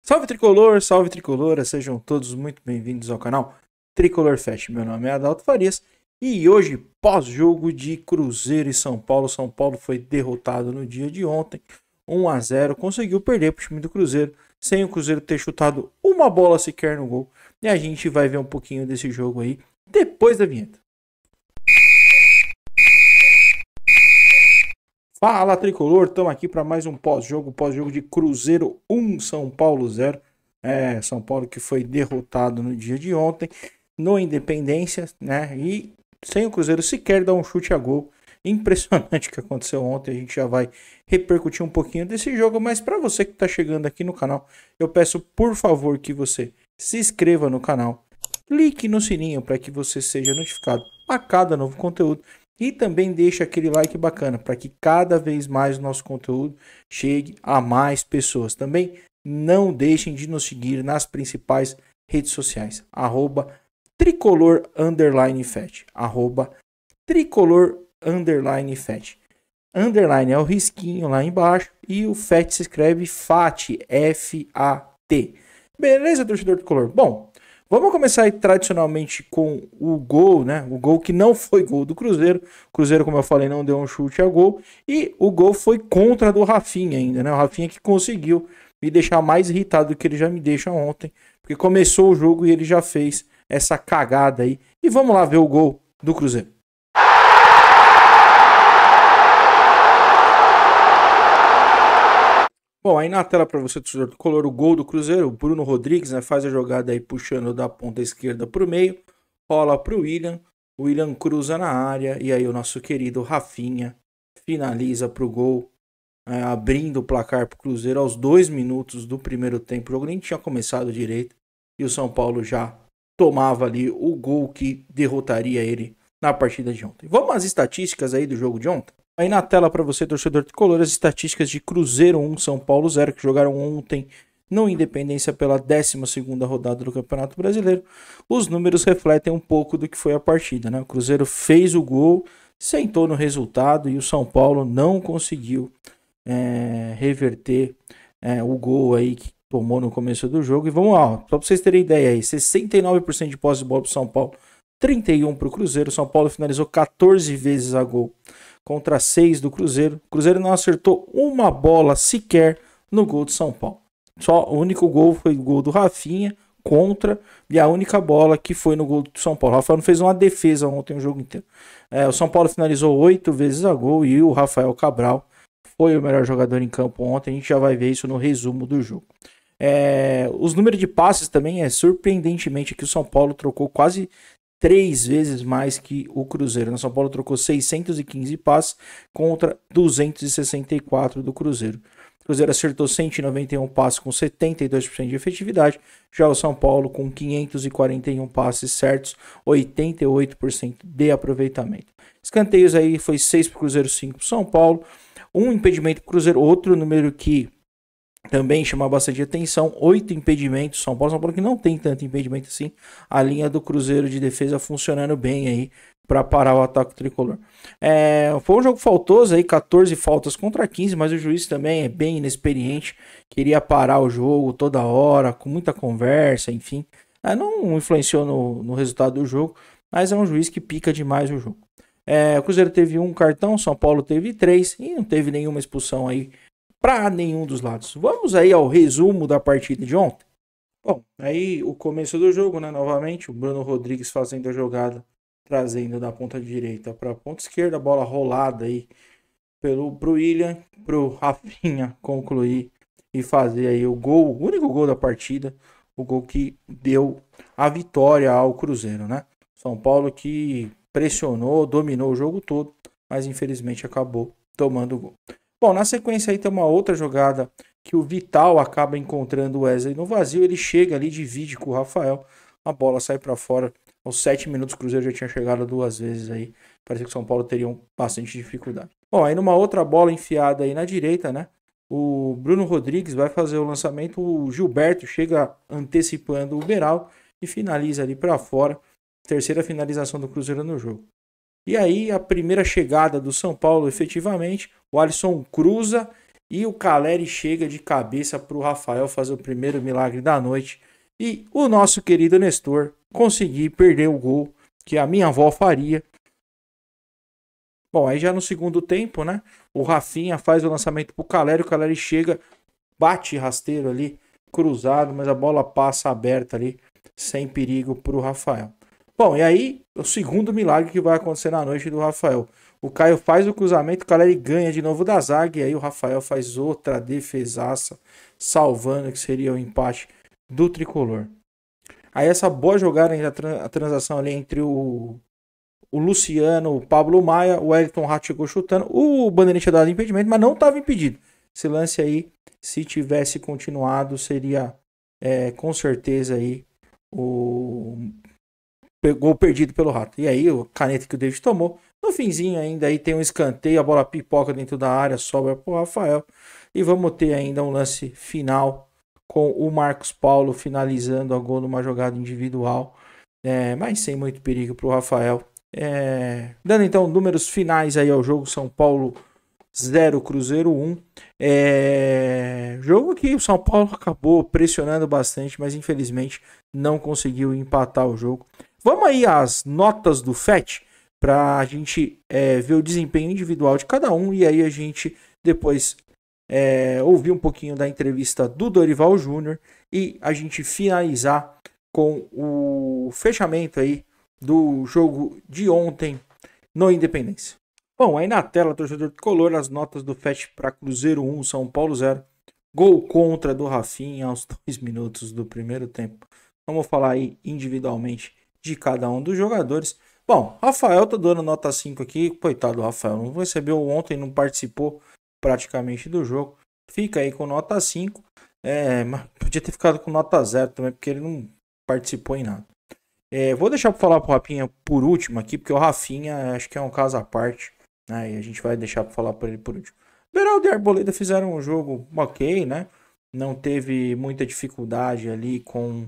Salve Tricolor, salve Tricolora, sejam todos muito bem-vindos ao canal Tricolor Fest. Meu nome é Adalto Farias e hoje, pós-jogo de Cruzeiro e São Paulo, São Paulo foi derrotado no dia de ontem, 1-0, conseguiu perder para o time do Cruzeiro, sem o Cruzeiro ter chutado uma bola sequer no gol. E a gente vai ver um pouquinho desse jogo aí depois da vinheta. Fala Tricolor, estamos aqui para mais um pós-jogo de Cruzeiro 1, São Paulo 0. São Paulo que foi derrotado no dia de ontem, no Independência, né? E sem o Cruzeiro sequer dar um chute a gol. Impressionante o que aconteceu ontem, a gente já vai repercutir um pouquinho desse jogo, mas para você que está chegando aqui no canal, eu peço por favor que você se inscreva no canal, clique no sininho para que você seja notificado a cada novo conteúdo. E também deixa aquele like bacana para que cada vez mais o nosso conteúdo chegue a mais pessoas. Também não deixem de nos seguir nas principais redes sociais. @tricolor_fet. @tricolor_fet. Underline é o risquinho lá embaixo e o FAT se escreve FAT. F-A-T. Beleza, torcedor tricolor? Bom, vamos começar aí tradicionalmente com o gol, né? O gol que não foi gol do Cruzeiro. O Cruzeiro, como eu falei, não deu um chute a gol. E o gol foi contra do Rafinha ainda, né? O Rafinha que conseguiu me deixar mais irritado do que ele já me deixa ontem. Porque começou o jogo e ele já fez essa cagada aí. E vamos lá ver o gol do Cruzeiro. Bom, aí na tela para você, torcedor tricolor, o gol do Cruzeiro, o Bruno Rodrigues, né, faz a jogada aí puxando da ponta esquerda para o meio, rola para o William cruza na área e aí o nosso querido Rafinha finaliza para o gol, abrindo o placar para o Cruzeiro aos 2 minutos do primeiro tempo. O jogo nem tinha começado direito e o São Paulo já tomava ali o gol que derrotaria ele na partida de ontem. Vamos às estatísticas aí do jogo de ontem? Aí na tela para você, torcedor tricolor, as estatísticas de Cruzeiro 1, São Paulo 0, que jogaram ontem no Independência pela 12ª rodada do Campeonato Brasileiro. Os números refletem um pouco do que foi a partida, né? O Cruzeiro fez o gol, sentou no resultado e o São Paulo não conseguiu reverter o gol aí que tomou no começo do jogo. E vamos lá, só para vocês terem ideia aí, 69% de posse de bola para o São Paulo, 31% para o Cruzeiro. O São Paulo finalizou 14 vezes a gol contra 6 do Cruzeiro. O Cruzeiro não acertou uma bola sequer no gol do São Paulo. Só o único gol foi o gol do Rafinha contra, e a única bola que foi no gol do São Paulo. O Rafael não fez uma defesa ontem o jogo inteiro. O São Paulo finalizou 8 vezes a gol e o Rafael Cabral foi o melhor jogador em campo ontem. A gente já vai ver isso no resumo do jogo. Os números de passes também surpreendentemente que o São Paulo trocou quase 3 vezes mais que o Cruzeiro. O São Paulo trocou 615 passes contra 264 do Cruzeiro. O Cruzeiro acertou 191 passes com 72% de efetividade. Já o São Paulo com 541 passes certos, 88% de aproveitamento. Escanteios aí foi 6 para o Cruzeiro, 5 para o São Paulo. Um impedimento para o Cruzeiro, outro número que também chama bastante atenção, 8 impedimentos. São Paulo que não tem tanto impedimento assim. A linha do Cruzeiro de defesa funcionando bem aí para parar o ataque tricolor. Foi um jogo faltoso aí, 14 faltas contra 15, mas o juiz também é bem inexperiente. Queria parar o jogo toda hora, com muita conversa, enfim. Não influenciou no resultado do jogo, mas é um juiz que pica demais o jogo. O Cruzeiro teve um cartão, São Paulo teve 3 e não teve nenhuma expulsão aí para nenhum dos lados. Vamos aí ao resumo da partida de ontem. Bom, aí o começo do jogo, né? Novamente, o Bruno Rodrigues fazendo a jogada, trazendo da ponta direita para a ponta esquerda, a bola rolada aí pro William, pro Rafinha concluir e fazer aí o gol, o único gol da partida, o gol que deu a vitória ao Cruzeiro, né? São Paulo que pressionou, dominou o jogo todo, mas infelizmente acabou tomando o gol. Bom, na sequência aí tem uma outra jogada que o Vital acaba encontrando o Wesley no vazio, ele chega ali, divide com o Rafael, a bola sai para fora. Aos 7 minutos o Cruzeiro já tinha chegado 2 vezes aí, parecia que o São Paulo teria bastante dificuldade. Bom, aí numa outra bola enfiada aí na direita, né, o Bruno Rodrigues vai fazer o lançamento, o Gilberto chega antecipando o Beral e finaliza ali para fora, terceira finalização do Cruzeiro no jogo. E aí a primeira chegada do São Paulo, efetivamente, o Alisson cruza E o Caleri chega de cabeça para o Rafael fazer o primeiro milagre da noite. E o nosso querido Nestor conseguir perder o gol que a minha avó faria. Bom, aí já no segundo tempo, né? O Rafinha faz o lançamento pro Caleri. O Caleri chega, bate rasteiro ali, cruzado, mas a bola passa aberta ali, sem perigo pro Rafael. Bom, e aí, o segundo milagre que vai acontecer na noite do Rafael. O Caio faz o cruzamento, o Caleri ganha de novo da zaga, e aí o Rafael faz outra defesaça, salvando que seria o empate do tricolor. Aí essa boa jogada, a transação ali entre o Luciano, o Pablo Maia, o Wellington Rato chegou chutando, o Bandeirinha tinha dado impedimento, mas não estava impedido. Esse lance aí, se tivesse continuado, seria com certeza aí o gol perdido pelo Rato. E aí, o caneta que o David tomou. No finzinho ainda aí tem um escanteio, a bola pipoca dentro da área, sobra pro Rafael. E vamos ter ainda um lance final com o Marcos Paulo finalizando a gol numa jogada individual. Mas sem muito perigo pro Rafael. Dando então números finais aí ao jogo, São Paulo 0, Cruzeiro 1. Jogo que o São Paulo acabou pressionando bastante, mas infelizmente não conseguiu empatar o jogo. Vamos aí às notas do FET para a gente ver o desempenho individual de cada um e aí a gente depois ouvir um pouquinho da entrevista do Dorival Júnior e a gente finalizar com o fechamento aí do jogo de ontem no Independência. Bom, aí na tela, torcedor tricolor, as notas do FET para Cruzeiro 1, São Paulo 0. Gol contra do Rafinha aos 2 minutos do primeiro tempo. Vamos falar aí individualmente de cada um dos jogadores. Bom, Rafael tá dando nota 5 aqui. Coitado do Rafael, não recebeu ontem, não participou praticamente do jogo. Fica aí com nota 5. Mas podia ter ficado com nota 0 também, porque ele não participou em nada. Vou deixar para falar pro Rafinha por último aqui, porque o Rafinha acho que é um caso à parte, né? E a gente vai deixar para falar para ele por último. Beraldo e Arboleda fizeram um jogo ok, né? Não teve muita dificuldade ali com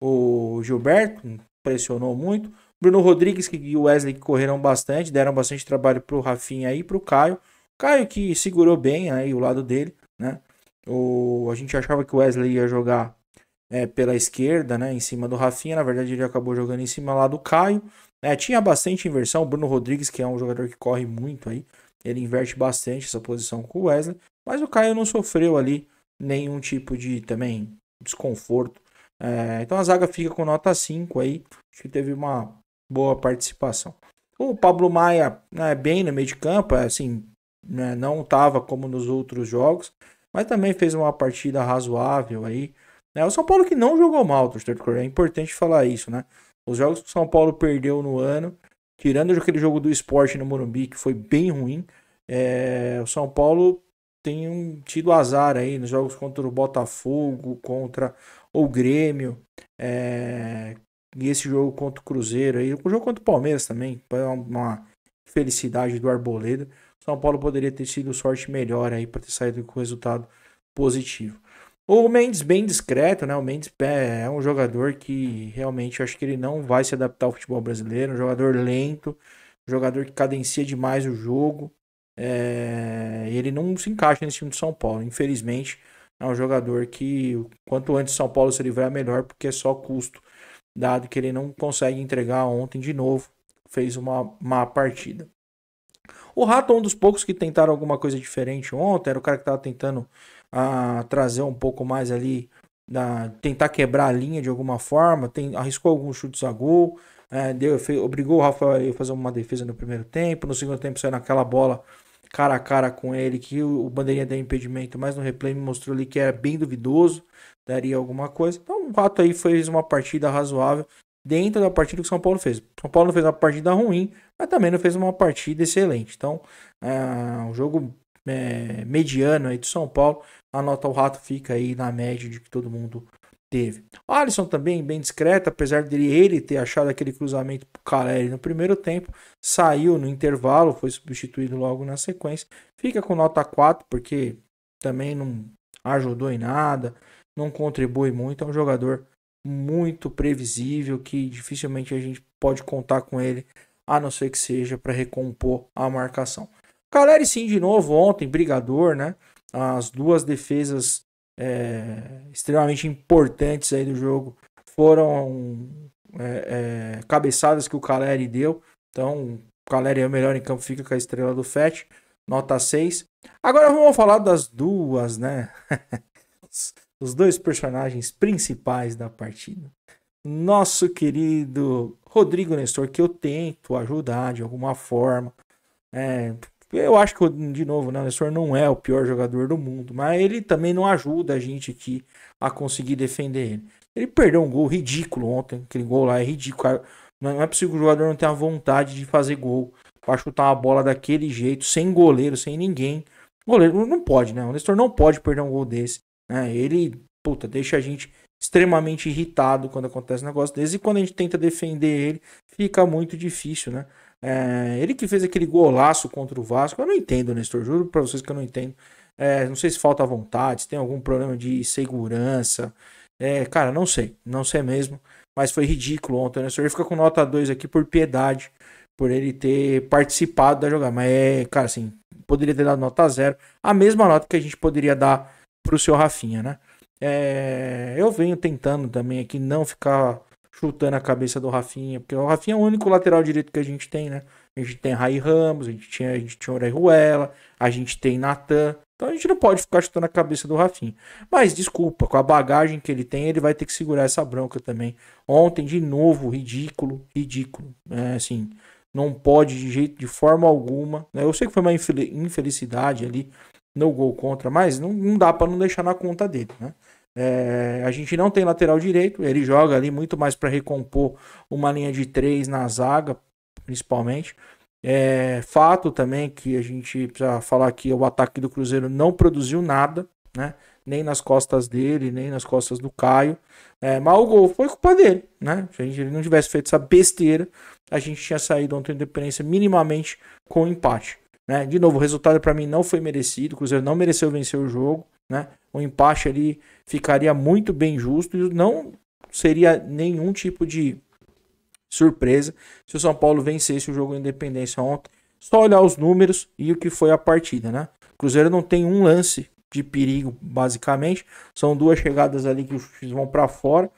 o Gilberto, pressionou muito. Bruno Rodrigues e o Wesley que correram bastante, deram bastante trabalho pro Rafinha e pro Caio. Caio que segurou bem aí o lado dele, né? A gente achava que o Wesley ia jogar pela esquerda, né, em cima do Rafinha. Na verdade ele acabou jogando em cima lá do Caio. Tinha bastante inversão. O Bruno Rodrigues, que é um jogador que corre muito aí, ele inverte bastante essa posição com o Wesley. Mas o Caio não sofreu ali nenhum tipo de também desconforto. Então a zaga fica com nota 5 aí. Acho que teve uma boa participação. O Pablo Maia, bem no meio de campo, assim, né, não estava como nos outros jogos, mas também fez uma partida razoável aí. O São Paulo que não jogou mal, é importante falar isso, né? Os jogos que o São Paulo perdeu no ano, tirando aquele jogo do Sport no Morumbi, que foi bem ruim, o São Paulo tem tido azar aí nos jogos contra o Botafogo, contra o Grêmio, e esse jogo contra o Cruzeiro aí, o jogo contra o Palmeiras também, foi uma felicidade do Arboleda. O São Paulo poderia ter sido sorte melhor aí para ter saído com resultado positivo. O Mendes bem discreto, né? O Mendes é um jogador que realmente eu acho que ele não vai se adaptar ao futebol brasileiro. Um jogador lento, um jogador que cadencia demais o jogo. Ele não se encaixa nesse time de São Paulo. Infelizmente, é um jogador que quanto antes São Paulo se livrar melhor, porque é só custo, dado que ele não consegue entregar. Ontem de novo fez uma má partida. O Rato é um dos poucos que tentaram alguma coisa diferente ontem. Era o cara que estava tentando trazer um pouco mais ali, tentar quebrar a linha de alguma forma, arriscou alguns chutes a gol, obrigou o Rafael a fazer uma defesa no primeiro tempo. No segundo tempo saiu naquela bola cara a cara com ele, que o Bandeirinha deu impedimento, mas no replay me mostrou ali que era bem duvidoso, daria alguma coisa. Então o Rato aí fez uma partida razoável dentro da partida que o São Paulo fez. O São Paulo não fez uma partida ruim, mas também não fez uma partida excelente. Então, um jogo mediano aí do São Paulo. A nota ao Rato fica aí na média de que todo mundo teve. O Alisson também bem discreto, apesar dele ele ter achado aquele cruzamento pro Caleri no primeiro tempo, saiu no intervalo, foi substituído logo na sequência. Fica com nota 4, porque também não ajudou em nada, não contribui muito. É um jogador muito previsível, que dificilmente a gente pode contar com ele, a não ser que seja para recompor a marcação. Caleri sim, de novo, ontem, brigador, né? As duas defesas extremamente importantes aí do jogo foram cabeçadas que o Caleri deu. Então, o Caleri é o melhor em campo, fica com a estrela do FET, nota 6. Agora vamos falar das duas, né? Os dois personagens principais da partida. Nosso querido Rodrigo Nestor, que eu tento ajudar de alguma forma. Eu acho que, de novo, né, o Nestor não é o pior jogador do mundo, mas ele também não ajuda a gente aqui a conseguir defender ele. Ele perdeu um gol ridículo ontem, aquele gol lá é ridículo. Não é possível que o jogador não tenha vontade de fazer gol para chutar uma bola daquele jeito, sem goleiro, sem ninguém. O goleiro não pode, né? O Nestor não pode perder um gol desse. Né? Ele, deixa a gente extremamente irritado quando acontece um negócio desse. E quando a gente tenta defender ele, fica muito difícil, né? Ele que fez aquele golaço contra o Vasco, eu não entendo, Nestor, juro pra vocês que eu não entendo. Não sei se falta vontade, se tem algum problema de segurança. Cara, não sei mesmo, mas foi ridículo ontem, Nestor. Ele fica com nota 2 aqui por piedade, por ele ter participado da jogada. Mas cara, assim, poderia ter dado nota 0, a mesma nota que a gente poderia dar pro seu Rafinha, né? Eu venho tentando também aqui não ficar chutando a cabeça do Rafinha, porque o Rafinha é o único lateral direito que a gente tem, né? A gente tem Rai Ramos, a gente tinha Orejuela, a gente tem Natan. Então a gente não pode ficar chutando a cabeça do Rafinha. Mas desculpa, com a bagagem que ele tem, ele vai ter que segurar essa bronca também. Ontem, de novo, ridículo. Assim, não pode de forma alguma. Né? Eu sei que foi uma infelicidade ali no gol contra, mas não dá para não deixar na conta dele, né? A gente não tem lateral direito, ele joga ali muito mais para recompor uma linha de 3 na zaga, principalmente. Fato também que a gente precisa falar que o ataque do Cruzeiro não produziu nada, né? Nem nas costas dele, nem nas costas do Caio. Mas o gol foi culpa dele, né? Se ele não tivesse feito essa besteira, a gente tinha saído ontem do Independência minimamente com um empate. Né? De novo, o resultado para mim não foi merecido, o Cruzeiro não mereceu vencer o jogo. Né? O empate ali ficaria muito bem justo e não seria nenhum tipo de surpresa se o São Paulo vencesse o jogo de Independência ontem. Só olhar os números e o que foi a partida, né? O Cruzeiro não tem um lance de perigo, basicamente. São duas chegadas ali que os chutes vão para fora.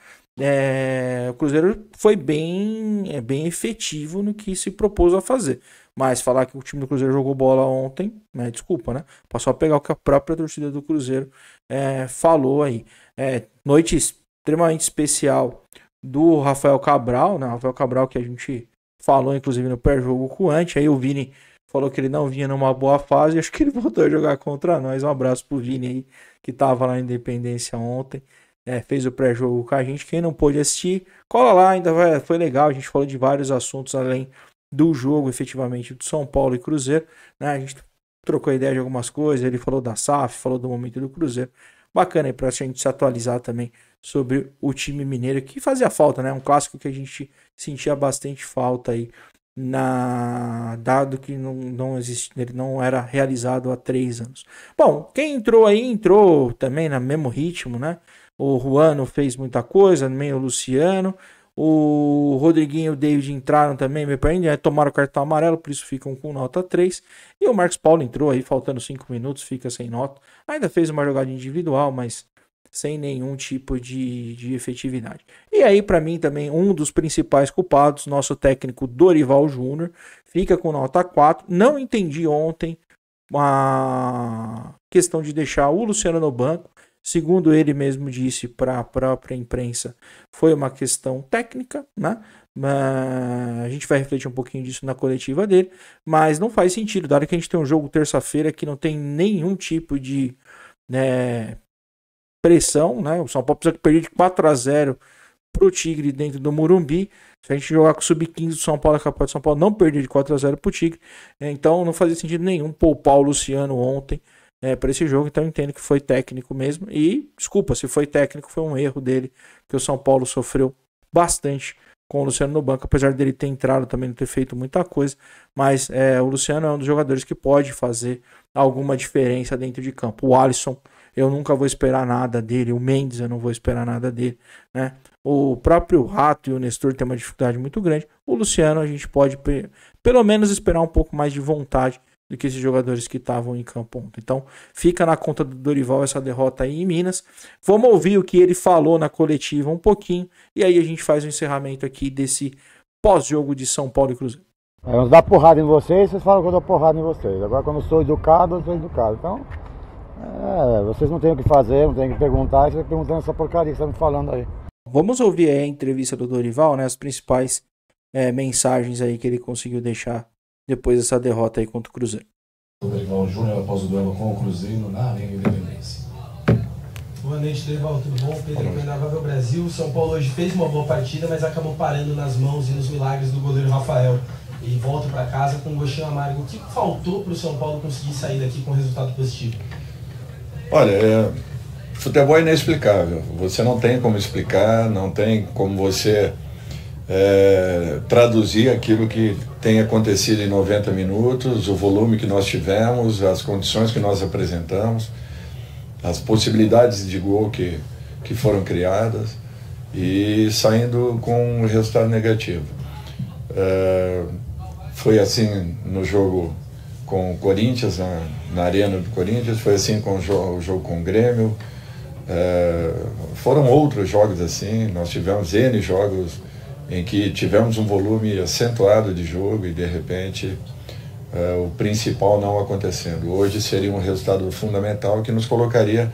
O Cruzeiro foi bem efetivo no que se propôs a fazer. Mas falar que o time do Cruzeiro jogou bola ontem, né, desculpa, né? Passou a pegar o que a própria torcida do Cruzeiro falou aí. Noite extremamente especial do Rafael Cabral, né? Rafael Cabral que a gente falou, inclusive, no pré-jogo com o Ante. Aí o Vini falou que ele não vinha numa boa fase. Acho que ele voltou a jogar contra nós. Um abraço pro Vini aí, que tava lá na Independência ontem. Fez o pré-jogo com a gente. Quem não pôde assistir, cola lá, foi legal. A gente falou de vários assuntos além do jogo, efetivamente, do São Paulo e Cruzeiro. Né? A gente trocou ideia de algumas coisas. Ele falou da SAF, falou do momento do Cruzeiro. Bacana aí pra gente se atualizar também sobre o time mineiro, que fazia falta, né? Um clássico que a gente sentia bastante falta aí, dado que não existe, ele não era realizado há 3 anos. Bom, quem entrou aí, entrou também no mesmo ritmo, né? O Juan fez muita coisa, também o Luciano, o Rodriguinho e o David entraram também, tomaram o cartão amarelo, por isso ficam com nota 3. E o Marcos Paulo entrou aí, faltando 5 minutos, fica sem nota. Ainda fez uma jogada individual, mas sem nenhum tipo de efetividade. E aí, para mim, também, um dos principais culpados, nosso técnico Dorival Júnior, fica com nota 4. Não entendi ontem a questão de deixar o Luciano no banco. Segundo ele mesmo disse para a própria imprensa, foi uma questão técnica, né? A gente vai refletir um pouquinho disso na coletiva dele, mas não faz sentido, dado que a gente tem um jogo terça-feira que não tem nenhum tipo de pressão, né? O São Paulo precisa perder de 4-0 pro Tigre dentro do Morumbi. Se a gente jogar com o Sub-15 do São Paulo, é capaz de São Paulo não perder de 4-0 pro Tigre. Então não fazia sentido nenhum poupar o Luciano ontem para esse jogo. Então eu entendo que foi técnico mesmo. E, desculpa, se foi técnico, foi um erro dele, que o São Paulo sofreu bastante com o Luciano no banco, apesar dele ter entrado também, não ter feito muita coisa. Mas o Luciano é um dos jogadores que pode fazer alguma diferença dentro de campo. O Alisson, eu nunca vou esperar nada dele. O Mendes, eu não vou esperar nada dele, né? O próprio Rato e o Nestor tem uma dificuldade muito grande. O Luciano, a gente pode pelo menos esperar um pouco mais de vontade do que esses jogadores que estavam em campo ontem. Então, fica na conta do Dorival essa derrota aí em Minas. Vamos ouvir o que ele falou na coletiva um pouquinho, e aí a gente faz o encerramento aqui desse pós-jogo de São Paulo e Cruzeiro. Eu dou porrada em vocês falam que eu dou porrada em vocês. Agora, quando eu sou educado, eu sou educado. Então, vocês não têm o que fazer, não têm o que perguntar, vocês estão perguntando essa porcaria que você está me falando aí. Vamos ouvir aí a entrevista do Dorival, né? As principais mensagens aí que ele conseguiu deixar depois dessa derrota aí contra o Cruzeiro. O Dorival Júnior após o duelo com o Cruzeiro na Arena Independência. Boa noite, Dorival, tudo bom? Pedro Carnaval Brasil. O São Paulo hoje fez uma boa partida, mas acabou parando nas mãos e nos milagres do goleiro Rafael. E volta para casa com um gostinho amargo. O que faltou para o São Paulo conseguir sair daqui com resultado positivo? Olha, futebol é inexplicável. Você não tem como explicar, não tem como você traduzir aquilo que tem acontecido em 90 minutos, o volume que nós tivemos, as condições que nós apresentamos, as possibilidades de gol que foram criadas e saindo com um resultado negativo. Foi assim no jogo com o Corinthians, na Arena do Corinthians, foi assim com o jogo com o Grêmio, foram outros jogos assim, nós tivemos N jogos em que tivemos um volume acentuado de jogo e de repente o principal não acontecendo. Hoje seria um resultado fundamental que nos colocaria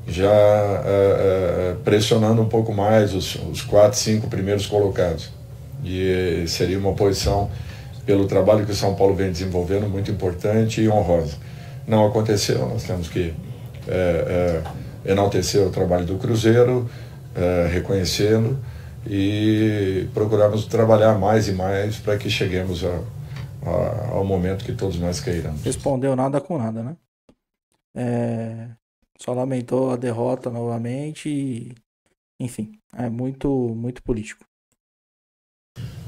já pressionando um pouco mais os 4, 5 primeiros colocados. E seria uma posição, pelo trabalho que o São Paulo vem desenvolvendo, muito importante e honrosa. Não aconteceu, nós temos que enaltecer o trabalho do Cruzeiro, reconhecendo e procurarmos trabalhar mais e mais para que cheguemos ao momento que todos nós queiramos. Respondeu nada com nada, né? Só lamentou a derrota novamente e, enfim, é muito, muito político.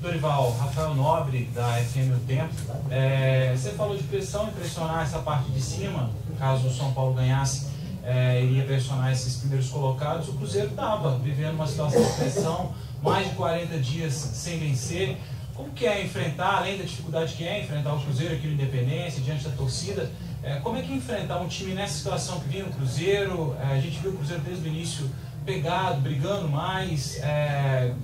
Dorival, Rafael Nobre, da FM O Tempo. Você falou de pressão e pressionar essa parte de cima, caso o São Paulo ganhasse, iria pressionar esses primeiros colocados. O Cruzeiro estava vivendo uma situação de pressão, mais de 40 dias sem vencer. Como que é enfrentar, além da dificuldade que é enfrentar o Cruzeiro aqui no Independência, diante da torcida, como é que é enfrentar um time nessa situação que vinha o Cruzeiro? A gente viu o Cruzeiro desde o início pegado, brigando mais,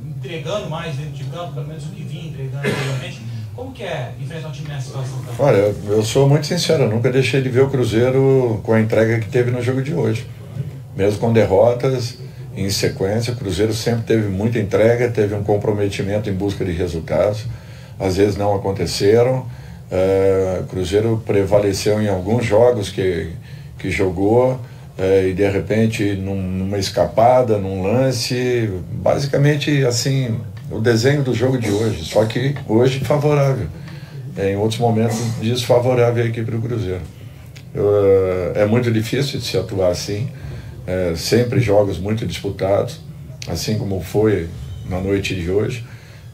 entregando mais dentro de campo, pelo menos o que vinha entregando anteriormente. Como que é enfrentar um time nessa situação também? Olha, eu sou muito sincero, eu nunca deixei de ver o Cruzeiro com a entrega que teve no jogo de hoje. Mesmo com derrotas em sequência, o Cruzeiro sempre teve muita entrega, teve um comprometimento em busca de resultados. Às vezes não aconteceram. O Cruzeiro prevaleceu em alguns jogos que jogou, e de repente numa escapada, num lance, basicamente assim, o desenho do jogo de hoje, só que hoje favorável, em outros momentos desfavorável à equipe do Cruzeiro. É muito difícil de se atuar assim, sempre jogos muito disputados, assim como foi na noite de hoje.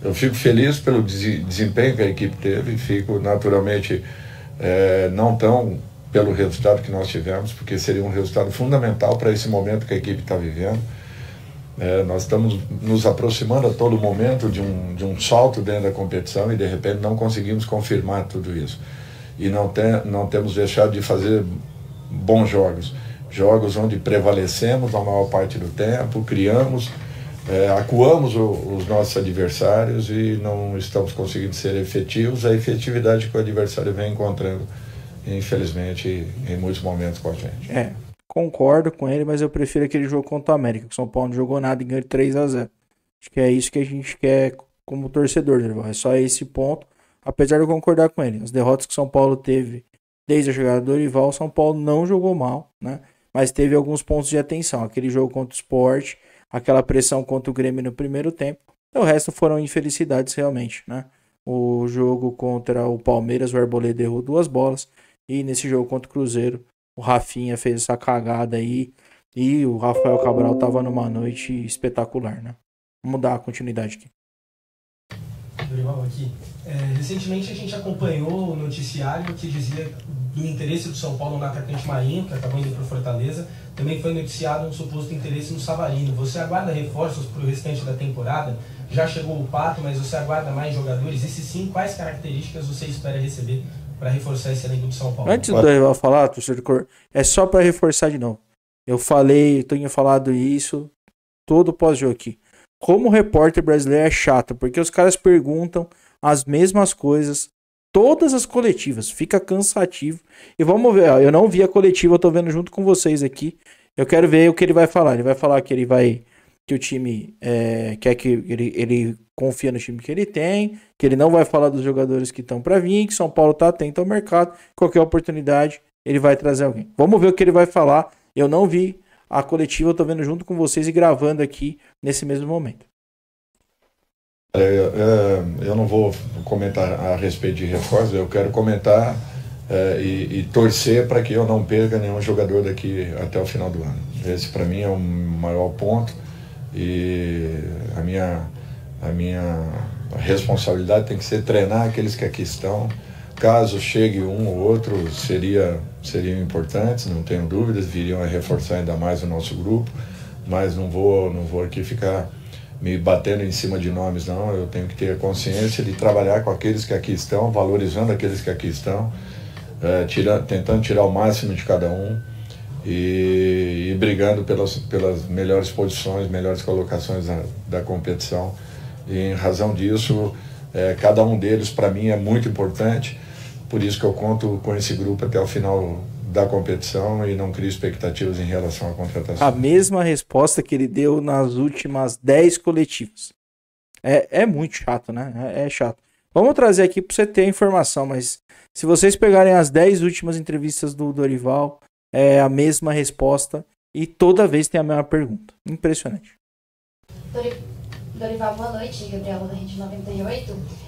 Eu fico feliz pelo desempenho que a equipe teve, fico naturalmente não tão pelo resultado que nós tivemos, porque seria um resultado fundamental para esse momento que a equipe está vivendo. Nós estamos nos aproximando a todo momento de um salto dentro da competição e de repente não conseguimos confirmar tudo isso. E não temos deixado de fazer bons jogos onde prevalecemos a maior parte do tempo, criamos, acuamos os nossos adversários e não estamos conseguindo ser efetivos. A efetividade que o adversário vem encontrando, infelizmente, em muitos momentos com a gente. Concordo com ele, mas eu prefiro aquele jogo contra o América, que o São Paulo não jogou nada e ganhou 3-0. Acho que é isso que a gente quer como torcedor, é só esse ponto, apesar de eu concordar com ele. As derrotas que o São Paulo teve desde a chegada do Dorival, o São Paulo não jogou mal, né? Mas teve alguns pontos de atenção. Aquele jogo contra o Sport, aquela pressão contra o Grêmio no primeiro tempo. O resto foram infelicidades realmente, né? O jogo contra o Palmeiras, o Arboleda errou 2 bolas. E nesse jogo contra o Cruzeiro, o Rafinha fez essa cagada aí. E o Rafael Cabral tava numa noite espetacular, né? Vamos dar continuidade aqui. Dorival, aqui. Recentemente a gente acompanhou o noticiário que dizia do interesse do São Paulo no atacante Marinho, que acabou indo para o Fortaleza. Também foi noticiado um suposto interesse no Savarino. Você aguarda reforços para o restante da temporada? Já chegou o Pato, mas você aguarda mais jogadores? E se sim, quais características você espera receber para reforçar esse elenco de São Paulo? Antes do Dorival falar, torcedor de cor, é só para reforçar de novo. Eu tinha falado isso todo pós-jogo aqui. Como o repórter brasileiro é chato, porque os caras perguntam as mesmas coisas, todas as coletivas, fica cansativo. E vamos ver, ó, eu não vi a coletiva, eu tô vendo junto com vocês aqui. Eu quero ver o que ele vai falar. Ele vai falar que que o time quer que ele confia no time que ele tem, que ele não vai falar dos jogadores que estão para vir, que São Paulo tá atento ao mercado, qualquer oportunidade ele vai trazer alguém. Vamos ver o que ele vai falar. Eu não vi a coletiva, eu tô vendo junto com vocês e gravando aqui nesse mesmo momento. Eu não vou comentar a respeito de reforços, eu quero comentar e torcer para que eu não perca nenhum jogador daqui até o final do ano. Esse para mim é o maior ponto e a minha responsabilidade tem que ser treinar aqueles que aqui estão. Caso chegue um ou outro, seriam importantes, não tenho dúvidas, viriam a reforçar ainda mais o nosso grupo, mas não vou aqui ficar me batendo em cima de nomes, não. Eu tenho que ter a consciência de trabalhar com aqueles que aqui estão, valorizando aqueles que aqui estão, tentando tirar o máximo de cada um e brigando pelas melhores posições, melhores colocações da competição. E em razão disso, cada um deles para mim é muito importante, por isso que eu conto com esse grupo até o final da competição e não crio expectativas em relação à contratação. A mesma resposta que ele deu nas últimas 10 coletivas. É muito chato, né? É chato. Vamos trazer aqui para você ter a informação, mas se vocês pegarem as 10 últimas entrevistas do Dorival, é a mesma resposta e toda vez tem a mesma pergunta. Impressionante. Dorival, boa noite. Gabriela da Rede 98.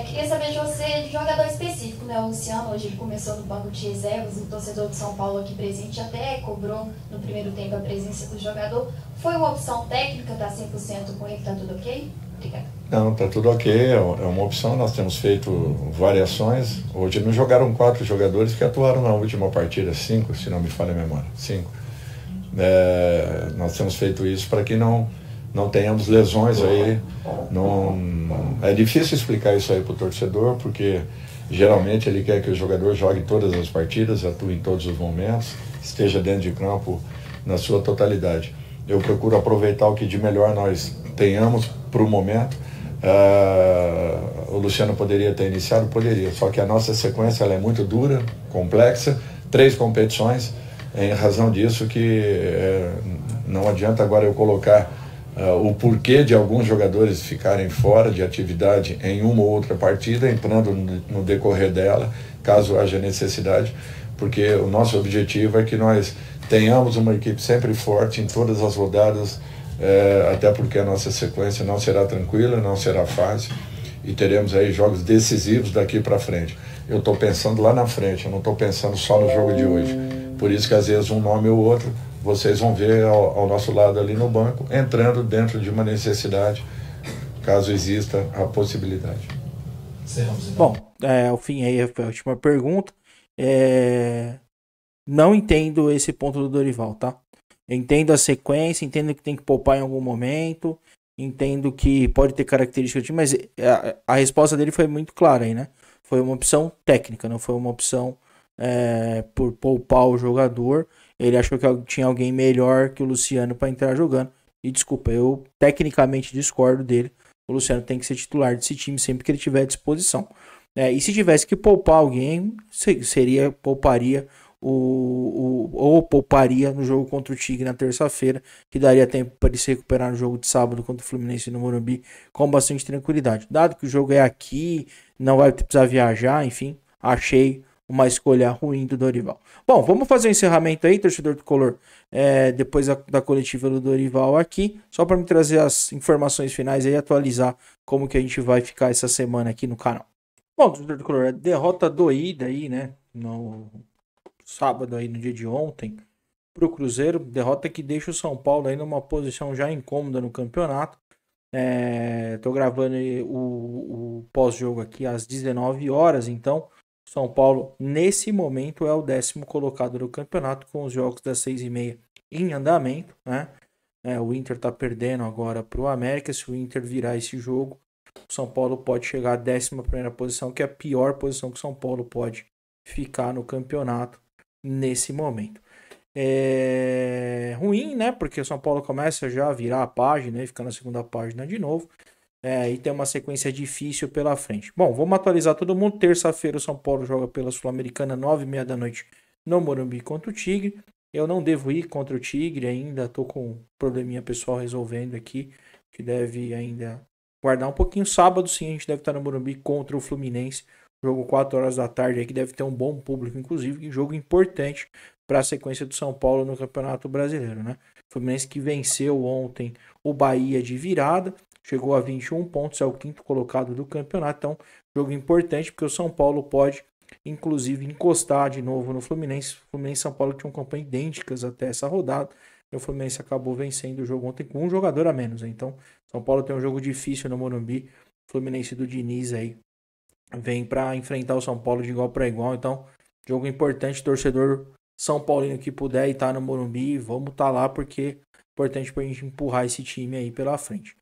Queria saber de você, de jogador específico, né? O Luciano, hoje ele começou no banco de reservas, o torcedor de São Paulo aqui presente até cobrou no primeiro tempo a presença do jogador. Foi uma opção técnica, tá 100% com ele, tá tudo ok? Obrigada. Não, tá tudo ok, é uma opção, nós temos feito variações. Hoje não jogaram 4 jogadores que atuaram na última partida, 5, se não me falha a memória, 5. Nós temos feito isso para que não tenhamos lesões aí. É difícil explicar isso aí para o torcedor, porque geralmente ele quer que o jogador jogue todas as partidas, atue em todos os momentos, esteja dentro de campo na sua totalidade. Eu procuro aproveitar o que de melhor nós tenhamos para o momento. O Luciano poderia ter iniciado? Poderia, só que a nossa sequência ela é muito dura, complexa, 3 competições, em razão disso que não adianta agora eu colocar o porquê de alguns jogadores ficarem fora de atividade em uma ou outra partida, entrando no decorrer dela, caso haja necessidade, porque o nosso objetivo é que nós tenhamos uma equipe sempre forte em todas as rodadas, até porque a nossa sequência não será tranquila, não será fácil, e teremos aí jogos decisivos daqui para frente. Eu estou pensando lá na frente, eu não estou pensando só no jogo de hoje. Por isso que às vezes um nome ou outro vocês vão ver ao nosso lado ali no banco, entrando dentro de uma necessidade, caso exista a possibilidade. Bom, ao fim aí a última pergunta. Não entendo esse ponto do Dorival, tá? Eu entendo a sequência, entendo que tem que poupar em algum momento, entendo que pode ter características do time, mas a resposta dele foi muito clara aí, né? Foi uma opção técnica, não foi uma opção por poupar o jogador. Ele achou que tinha alguém melhor que o Luciano para entrar jogando. E desculpa, eu tecnicamente discordo dele. O Luciano tem que ser titular desse time sempre que ele tiver à disposição. E se tivesse que poupar alguém, pouparia no jogo contra o Tigre na terça-feira, que daria tempo para ele se recuperar no jogo de sábado contra o Fluminense no Morumbi com bastante tranquilidade. Dado que o jogo é aqui, não vai precisar viajar, enfim, achei uma escolha ruim do Dorival. Bom, vamos fazer o encerramento aí, torcedor tricolor, depois da coletiva do Dorival aqui, só para me trazer as informações finais aí, atualizar como que a gente vai ficar essa semana aqui no canal. Bom, torcedor tricolor, derrota doída aí, né, no sábado aí, no dia de ontem, pro Cruzeiro, derrota que deixa o São Paulo aí numa posição já incômoda no campeonato. Tô gravando o pós-jogo aqui às 19 horas, então São Paulo, nesse momento, é o 10º colocado do campeonato, com os jogos das 6h30 em andamento, né? O Inter tá perdendo agora pro América. Se o Inter virar esse jogo, o São Paulo pode chegar à 11ª posição, que é a pior posição que o São Paulo pode ficar no campeonato nesse momento. É ruim, né? Porque o São Paulo começa já a virar a página e fica na segunda página de novo. E tem uma sequência difícil pela frente. Bom, vamos atualizar todo mundo. Terça-feira o São Paulo joga pela Sul-Americana, 9h30 da noite, no Morumbi contra o Tigre. Eu não devo ir contra o Tigre ainda, tô com um probleminha pessoal resolvendo aqui, que deve ainda guardar um pouquinho. Sábado sim, a gente deve estar no Morumbi contra o Fluminense, jogo 4 horas da tarde, que deve ter um bom público, inclusive, jogo importante para a sequência do São Paulo no Campeonato Brasileiro, né? Fluminense que venceu ontem o Bahia de virada, chegou a 21 pontos, é o 5º colocado do campeonato, então jogo importante porque o São Paulo pode inclusive encostar de novo no Fluminense. Fluminense e São Paulo tinham campanhas idênticas até essa rodada, e o Fluminense acabou vencendo o jogo ontem com um jogador a menos, então São Paulo tem um jogo difícil no Morumbi. O Fluminense do Diniz aí vem para enfrentar o São Paulo de igual para igual, então jogo importante, torcedor São Paulino que puder e tá no Morumbi, vamos tá lá porque é importante pra gente empurrar esse time aí pela frente.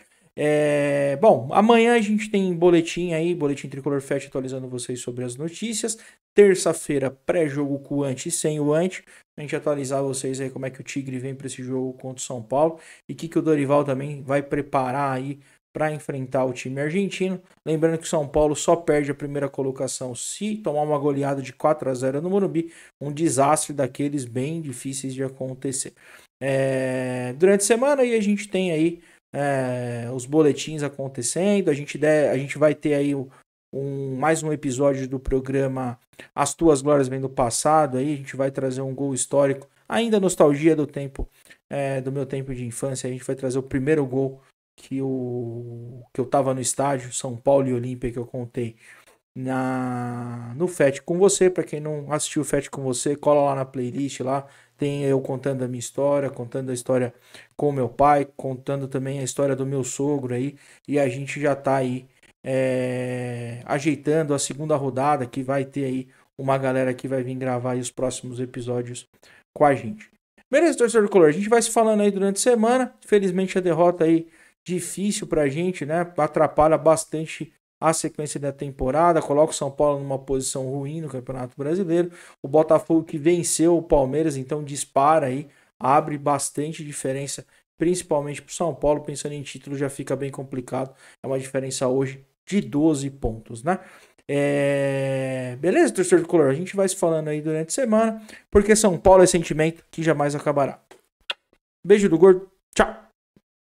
Bom, amanhã a gente tem boletim aí, boletim Tricolor Fest atualizando vocês sobre as notícias. Terça-feira, pré-jogo com o Ante e sem o Ante. A gente atualizar vocês aí como é que o Tigre vem para esse jogo contra o São Paulo e o que o Dorival também vai preparar aí para enfrentar o time argentino. Lembrando que o São Paulo só perde a primeira colocação se tomar uma goleada de 4-0 no Morumbi, um desastre daqueles bem difíceis de acontecer. Durante a semana aí a gente tem aí os boletins acontecendo, a gente vai ter aí mais um episódio do programa As Tuas Glórias Vêm do Passado, aí a gente vai trazer um gol histórico, ainda nostalgia do tempo, do meu tempo de infância. A gente vai trazer o primeiro gol que eu tava no estádio, São Paulo e Olímpia, que eu contei no FET com você. Para quem não assistiu o FET com você, cola lá na playlist, lá tem eu contando a minha história, contando a história com meu pai, contando também a história do meu sogro aí, e a gente já tá aí ajeitando a segunda rodada, que vai ter aí uma galera que vai vir gravar aí os próximos episódios com a gente. Beleza, torcedor do Color? A gente vai se falando aí durante a semana. Infelizmente a derrota aí difícil pra gente, né? Atrapalha bastante a sequência da temporada, coloca o São Paulo numa posição ruim no Campeonato Brasileiro. O Botafogo que venceu o Palmeiras, então dispara aí, abre bastante diferença, principalmente pro São Paulo. Pensando em título já fica bem complicado, é uma diferença hoje de 12 pontos, né? Beleza, torcedor de color? A gente vai se falando aí durante a semana, porque São Paulo é sentimento que jamais acabará. Beijo do gordo, tchau!